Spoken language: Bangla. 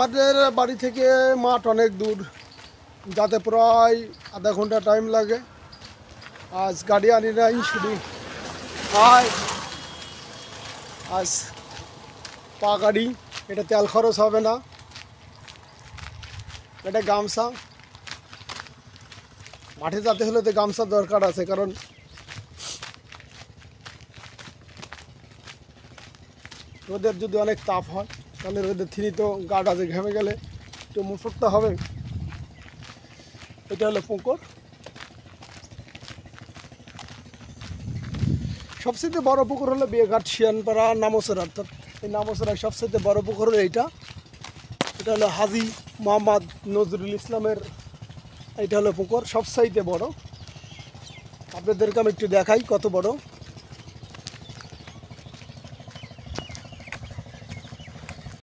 আমাদের বাড়ি থেকে মাঠ অনেক দূর, যাতে প্রায় আধা ঘন্টা টাইম লাগে। আজ গাড়ি আনি নাই, শুধু আজ পা গাড়ি, এটা তেল খরচ হবে না। এটা গামছা, মাঠে যেতে হলে তো গামছা দরকার আছে, কারণ রোদের যদি অনেক তাপ হয় তাহলে রোদের থিনি তো গাঢ় আছে, ঘেমে গেলে একটু মুছতে হবে। এটা হলো পুকুর। সবচেয়ে বড় পুকুর হলো বিয়েঘাট শিয়ানপাড়া নামসরা, অর্থাৎ এই নামসরার সবচেয়ে বড় পুকুর হলো এইটা। এটা হলো হাজী মোহাম্মদ নজরুল ইসলামের, এটা হলো পুকুর সবচাইতে বড়। আপনাদেরকে আমি একটু দেখাই কত বড়।